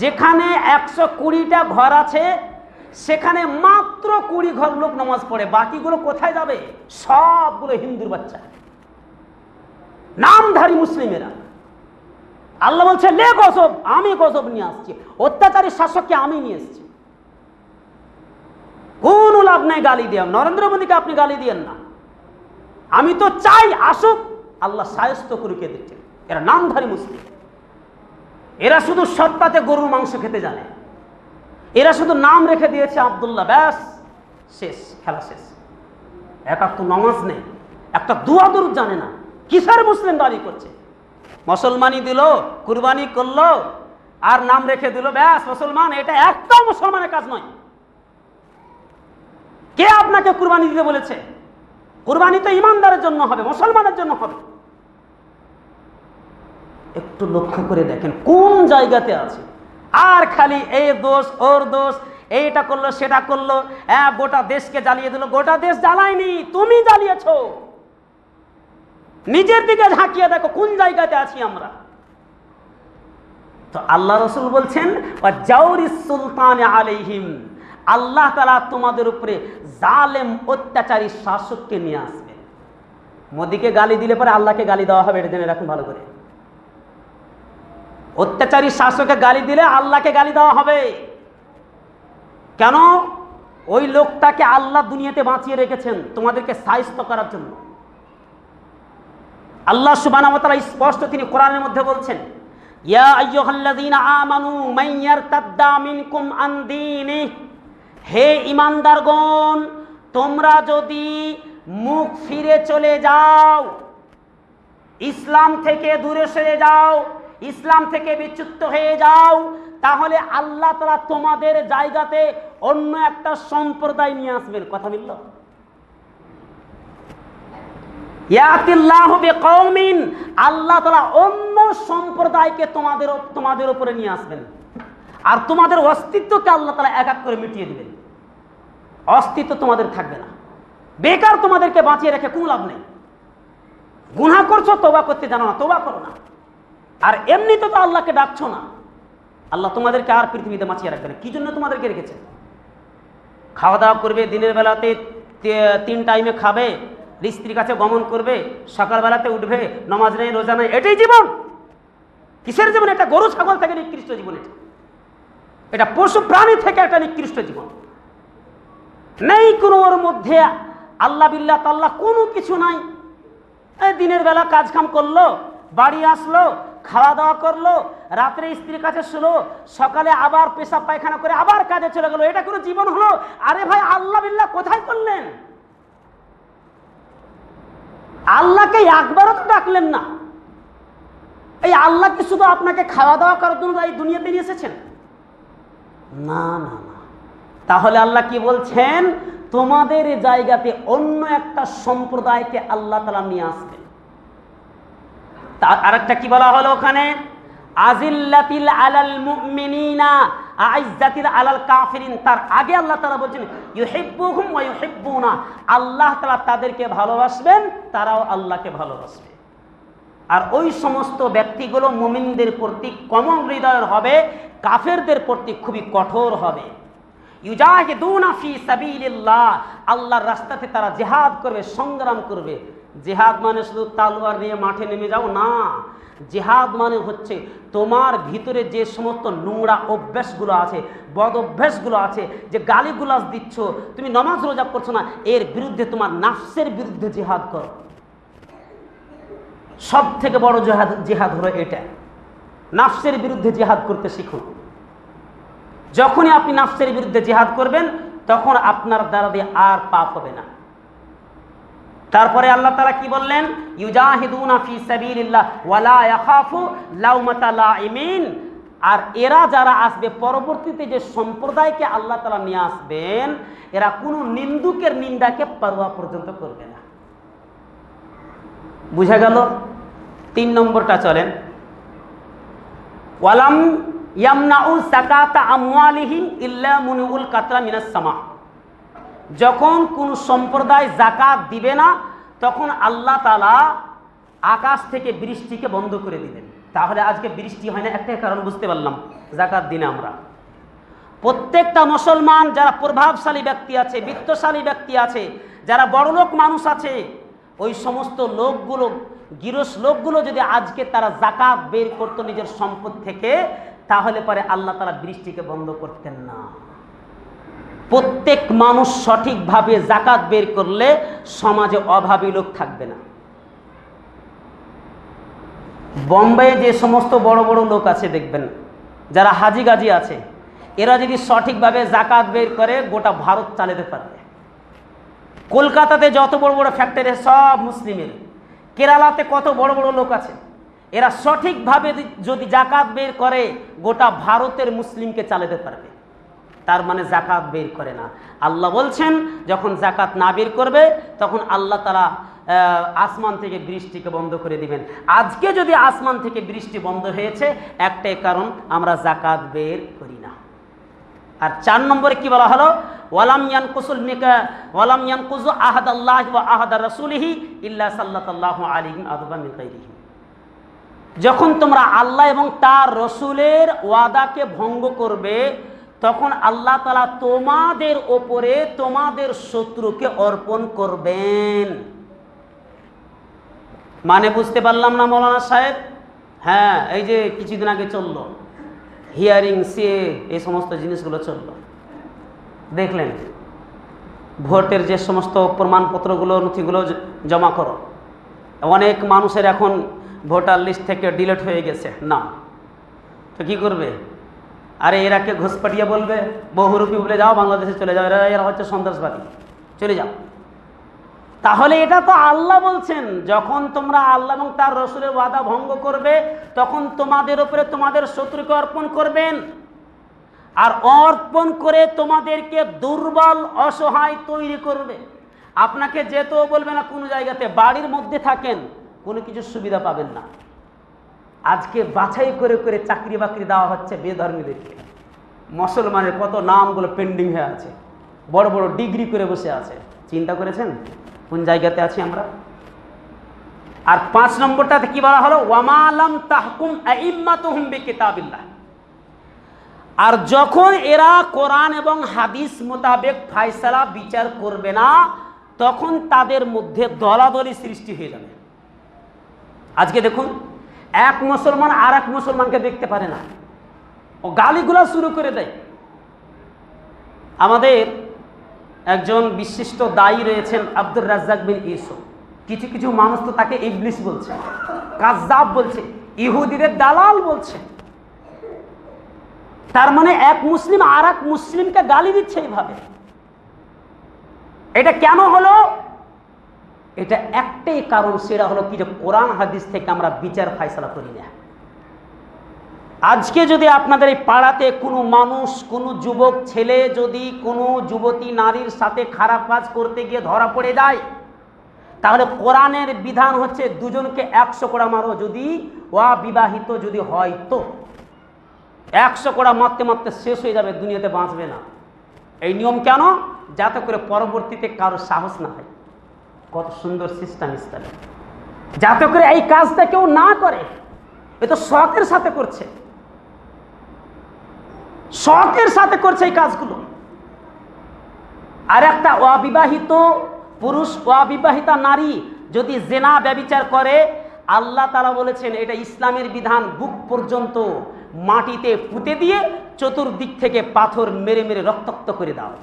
যেখানে 120টা ঘর আছে সেখানে মাত্র 20 ঘর লোক নামাজ পড়ে, বাকিগুলো কোথায় যাবে? সবগুলো হিন্দুর বাচ্চা, নামধারী মুসলিমেরা। আল্লাহ বলছে লে গজব, আমি গজব নিয়ে আসছি, অত্যাচারী শাসককে আমি নিয়ে এসেছি। কোন লাভ নাই গালি দিয়ে, নরেন্দ্র মোদীকে আপনি গালি দিয়েন না, আমি তো চাই আসুক, আল্লাহ সায়স্ত করুক এদেরকে। এরা নামধারী মুসলিম, এরা শুধু সৎপাতে গরুর মাংস খেতে জানে, এরা শুধু নাম রেখে দিয়েছে আব্দুল্লাহ, ব্যাস শেষ, খেলা শেষ। একাত্ত নামাজ নেই, একটা দুয়া দরুদ জানে না, কিসের মুসলিম দাবি করছে? মুসলমানি দিল, কুরবানি করলো, আর নাম রেখে দিল, ব্যাস মুসলমান। এটা একটাও মুসলমানের কাজ নয়। কে আপনাকে কুরবানি দিতে বলেছে? কুরবানি তো ইমানদারের জন্য হবে, মুসলমানের জন্য হবে। একটু লক্ষ্য করে দেখেন কোন জায়গাতে আছে। আর খালি এই দোষ ওর দোষ, এইটা করলো সেটা করলো, গোটা দেশকে জ্বালিয়ে দিল। গোটা দেশ জ্বালায়নি, তুমি জ্বালিয়েছ। নিজের দিকে ঝাঁকিয়ে দেখো কোন জায়গাতে আছি আমরা। তো আল্লাহ রাসূল বলছেন জাওরিস সুলতান আলাইহিম, আল্লাহ তাআলা তোমাদের উপরে জালেম অত্যাচারী শাসককে নিয়ে আসবে। মোদিকে গালি দিলে পরে আল্লাহকে গালি দেওয়া হবে, এটা জেনে রাখুন ভালো করে। অত্যাচারী শাসককে গালি দিলে আল্লাহকে গালি দেওয়া হবে। কেন? ওই লোকটাকে আল্লাহ দুনিয়াতে বাঁচিয়ে রেখেছেন তোমাদেরকে সাহায্য করার জন্য। আল্লাহ সুবহানাহু ওয়া তাআলা স্পষ্ট তিনি কোরআনের মধ্যে বলছেন, ইয়া আইয়ুহাল্লাযীনা আমানু মান ইয়ারতাদ্দা মিনকুম আন দীনিহি, হে ঈমানদারগণ, তোমরা যদি মুখ ফিরে চলে যাও, ইসলাম থেকে দূরে সরে যাও, ইসলাম থেকে বিচ্যুত হয়ে যাও, তাহলে আল্লাহ তাআলা তোমাদের জায়গাতে অন্য একটা সম্প্রদায় নিয়ে আসবেন। কথা মিলল? ইয়াতিল্লাহু বিকওমিন, আল্লাহ তাআলা অন্য সম্প্রদায়কে তোমাদের উপরে নিয়ে আসবেন, আর তোমাদের অস্তিত্বকে আল্লাহ তাআলা এক এক করে মিটিয়ে দিবেন। অস্তিত্ব তোমাদের থাকবে না। বেকার তোমাদেরকে বাঁচিয়ে রেখে কোনো লাভ নেই। গুনাহ করছো, তওবা করতে জানো না, তওবা করো না। আর এমনিতে তো আল্লাহকে ডাকছো না, আল্লাহ তোমাদেরকে আর পৃথিবীতে বাঁচিয়ে রাখবে না। কি জন্য তোমাদেরকে রেখেছেন? খাওয়া দাওয়া করবে, দিনের বেলাতে 3 টাইমে খাবে, স্ত্রীর কাছে গমন করবে, সকালবেলাতে উঠবে, নামাজ নেই, রোজা নেই, এটাই জীবন? কিসের জীবন? এটা গরু ছাগল থেকে নিকৃষ্ট জীবন, এটা পশু প্রাণী থেকে একটা নিকৃষ্ট জীবন। নেই কোনো ওর মধ্যে আল্লাহ বিল্লাহ তাল্লাহ কোনো কিছু নাই। দিনের বেলা কাজ কাম করলো, বাড়ি আসলো, খাওয়া দাওয়া করলো, রাত্রে স্ত্রীর কাছে শুলো, সকালে আবার পেশাব পায়খানা করে আবার কাজে চলে গেল। এটা কোনো জীবন হলো? আরে ভাই, আল্লাহ বিল্লাহ কোথায় করলেন? আল্লাহকে একবারও তো ডাকলেন না। এই আল্লাহ কি শুধু আপনাকে খাওয়া দাওয়া করার জন্য এই দুনিয়াতে নিয়ে এসেছেন? না না না। তাহলে আল্লাহ কি বলছেন? তোমাদের জায়গাতে অন্য একটা সম্প্রদায়কে আল্লাহ তাআলা নিয়ে আসবেন। আরেকটা কি বলা হলো ওখানে? আজিল্লাতিল আলাল মুমিনিনা আইজ্জাতিল আলাল কাফিরিন। তার আগে আল্লাহ তাআলা বলছেন ইউহিব্বুহুম ওয়া ইউহিব্বুনা, আল্লাহ তাআলা তাদেরকে ভালোবাসবেন, তারাও আল্লাহকে ভালোবাসবে। আর ওই সমস্ত ব্যক্তিগুলো মুমিনদের প্রতি কোমল হৃদয়ের হবে, কাফেরদের প্রতি খুবই কঠোর হবে। ইউজাহিদুনা ফি সাবিলিল্লাহ, আল্লাহর রাস্তাতে তারা জিহাদ করবে, সংগ্রাম করবে। জিহাদ মানে শুধু তলোয়ার নিয়ে মাঠে নেমে যাও না। জিহাদ মানে হচ্ছে তোমার ভিতরে যে সমস্ত নোংরা অভ্যাসগুলো আছে, বদ অভ্যাসগুলো আছে, যে গালিগুলাজ দিচ্ছ, তুমি নামাজ রোজা করছো না, এর বিরুদ্ধে তোমার নাফসের বিরুদ্ধে জিহাদ করো। সব থেকে বড় জিহাদ হলো এটা। নাফসের বিরুদ্ধে জিহাদ করতে শিখুন। যখনই আপনি নাফসের বিরুদ্ধে জিহাদ করবেন, তখন আপনার দ্বারা দিয়ে আর পাপ হবে না। তারপরে আল্লাহ তাআলা কি বললেন? ইউজাহিদুনা ফি সাবিলিল্লাহ ওয়ালা ইয়াখাফু লাউমাতা লাইমিন। আর এরা যারা আসবে, পরবর্তীতে যে সম্প্রদায়কে আল্লাহ তাআলা নিয়ে আসবেন, এরা কোনো নিন্দুকের নিন্দাকে পরোয়া পর্যন্ত করবে না। বুঝা গেল? 3 নম্বরটা চলেন। ওয়ালাম ইয়ামনাউ যাকাতা আমওয়ালিহিম ইল্লা মুনুল কাতরা মিনাস সামা। যখন কোন সম্প্রদায় যাকাত দিবে না, তখন আল্লাহ তাআলা আকাশ থেকে বৃষ্টিকে বন্ধ করে দিবেন। তাহলে আজকে বৃষ্টি হয় না একটাই কারণ বুঝতে পারলাম, যাকাত দিনে আমরা প্রত্যেকটা মুসলমান যারা প্রভাবশালী ব্যক্তি আছে, বিত্তশালী ব্যক্তি আছে, যারা বড়লোক মানুষ আছে, ওই সমস্ত লোকগুলো, গিরস লোকগুলো যদি আজকে তারা যাকাত বের করতো নিজের সম্পদ থেকে, তাহলে পরে আল্লাহ তাআলা বৃষ্টিকে বন্ধ করতেন না। প্রত্যেক মানুষ সঠিকভাবে যাকাত বের করলে সমাজে অভাবী লোক থাকবে না। বোম্বাইয়ে যে সমস্ত বড় বড় লোক আছে দেখবেন, যারা হাজি গাজি আছে, এরা যদি সঠিকভাবে যাকাত বের করে গোটা ভারত চালাতে পারবে। কলকাতাতে যত বড় বড় ফ্যাক্টরি সব মুসলিমের, কেরালাতে কত বড় বড় লোক আছে, এরা সঠিকভাবে যদি যাকাত বের করে গোটা ভারতের মুসলিমকে চালাতে পারবে। তার মানে যাকাত বের করে না। আল্লাহ বলছেন যখন যাকাত না বের করবে তখন আল্লাহ তাআলা আসমান থেকে বৃষ্টিকে বন্ধ করে দিবেন। আজকে যদি আসমান থেকে বৃষ্টি বন্ধ হয়েছে একটাই কারণ, আমরা যাকাত বের করি না। আর 4 নম্বরে কি বলা হলো, ওয়ালাম ইয়ানকুযু আহাদাল্লাহি ওয়া আহাদা রাসূলিহি ইল্লা সাল্লাল্লাহু আলাইহি আদবা মিন গায়রিহি। যখন তোমরা আল্লাহ এবং তার রসুলের ওয়াদাকে ভঙ্গ করবে তখন আল্লাহ তাআলা তোমাদের ওপরে তোমাদের শত্রুকে অর্পণ করবেন। মানে বুঝতে পারলাম না মৌলানা সাহেব? হ্যাঁ, এই যে কিছুদিন আগে চললো হিয়ারিং, সিএ, এই সমস্ত জিনিসগুলো চললো, দেখলেন ভোটের যে সমস্ত প্রমাণপত্রগুলো, নথিগুলো জমা করো, অনেক মানুষের এখন ভোটার লিস্ট থেকে ডিলিট হয়ে গেছে নাম। তো কী করবে? আরে এরাকে ঘুষপাটিয়ে বলবে, বহুরূপী বলে যাও বাংলাদেশে চলে যাও, এরা হচ্ছে সন্ত্রাসবাদী, চলে যাও। তাহলে এটা তো আল্লাহ বলছেন যখন তোমরা আল্লাহ এবং তার রসুলের ওয়াদা ভঙ্গ করবে তখন তোমাদের উপরে তোমাদের শত্রুকে অর্পণ করবেন, আর অর্পণ করে তোমাদেরকে দুর্বল অসহায় তৈরি করবে। আপনাকে যেতেও বলবে না কোনো জায়গাতে, বাড়ির মধ্যে থাকেন কোনো কিছু সুবিধা পাবেন না। আজকে বাছাই করে করে চাকরি বাকরি দেওয়া হচ্ছে বেধর্মীদেরকে। মুসলমানের কত নামগুলো পেন্ডিং হয়ে আছে, বড় বড় ডিগ্রি করে বসে আছে। চিন্তা করেছেন কোন জায়গাতে আছি আমরা? আর 5 নম্বরটাতে কি বলা হলো, ওয়ামা লাম তাহকুম আইম্মাতুহুম বিকিতাবিল্লাহ। আর যখন এরা কোরআন এবং হাদিস মোতাবেক ফায়সালা বিচার করবে না তখন তাদের মধ্যে দলাদলি সৃষ্টি হয়ে যাবে। আজকে দেখুন এক মুসলমান আর এক মুসলমানকে দেখতে পারে না, ও গালিগুলা শুরু করে দেয়। আমাদের একজন বিশিষ্ট দায়ী রয়েছেন আব্দুর রাজ্জাক বিন ইউসুফ, কিছু কিছু মানুষ তো তাকে ইবলিস বলছে, কাজ্জাব বলছে, ইহুদিদের দালাল বলছে। তার মানে এক মুসলিম আর এক মুসলিমকে গালি দিচ্ছে এইভাবে। এটা কেন হলো? এটা একটাই কারণ, সেটা হলো কি যে কোরআন হাদিস থেকে আমরা বিচার ফায়সালা করি না। আজকে যদি আপনাদের এই পাড়াতে কোনো মানুষ, কোনো যুবক ছেলে যদি কোনো যুবতী নারীর সাথে খারাপ কাজ করতে গিয়ে ধরা পড়ে যায়, তাহলে কোরআনের বিধান হচ্ছে দুজনকে 100 কোড়া মারো, যদি অবিবাহিত যদি হয় তো। 100 কোড়া মারতে মারতে শেষ হয়ে যাবে, দুনিয়াতে বাঁচবে না। এই নিয়ম কেন? যাতে করে পরবর্তীতে কারো সাহস না হয়। কত সুন্দর সিস্টেম ইসলামে, যাতে করে এই কাজটা কেউ না করে। এ তো শখের সাথে করছে, শখের সাথে করছে এই কাজগুলো। আর একটা অবিবাহিত পুরুষ, অবিবাহিতা নারী যদি জেনা ব্যভিচার করে, আল্লাহ তাআলা বলেছেন এটা ইসলামের বিধান, বুক পর্যন্ত মাটিতে পুঁতে দিয়ে চতুর্দিক থেকে পাথর মেরে মেরে রক্তাক্ত করে দাও।